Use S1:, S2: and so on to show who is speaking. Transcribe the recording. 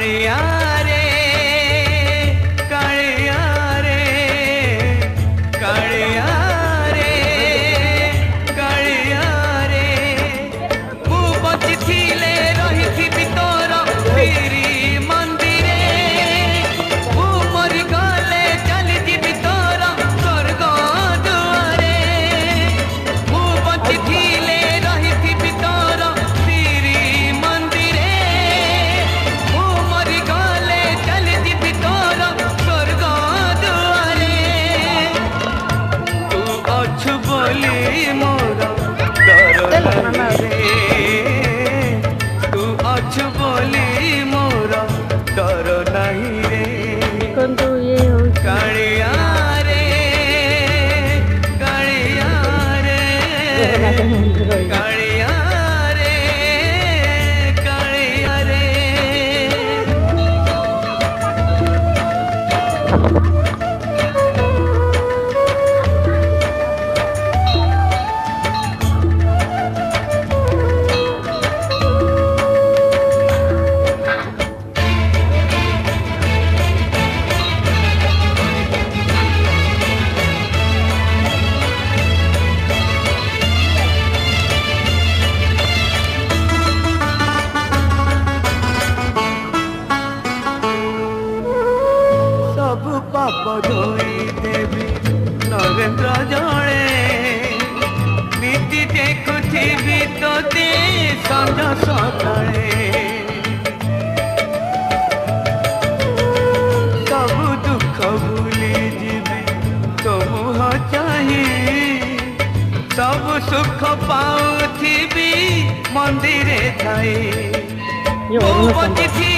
S1: कालिया रे कालिया रे कालिया रे कालिया रे मु बची थिले रही तोर फिरी मंदिरे मु मरी गले चली जीवी तोर स्वर्ग दुआरे मु बची थिले रही तोर फिरी मंदिरे मु मरी गले चली जीवी तोर स्वर्ग दुआरे तू अछु बोली मोर डर लागे तू अछु बोली मोर डर नहीं रे कालिया रे कालिया रे कालिया रे कालिया रे सब पाप धोई देवी नरेंद्र जड़े नीति देखुथिबी तोते संज सकाळे सब दुख भूली जीवी तो मुह चाही सब सुख पाउथिबी मंदिरे थाई
S2: यो,
S1: मु
S2: अनुसंधान।
S1: बचिथि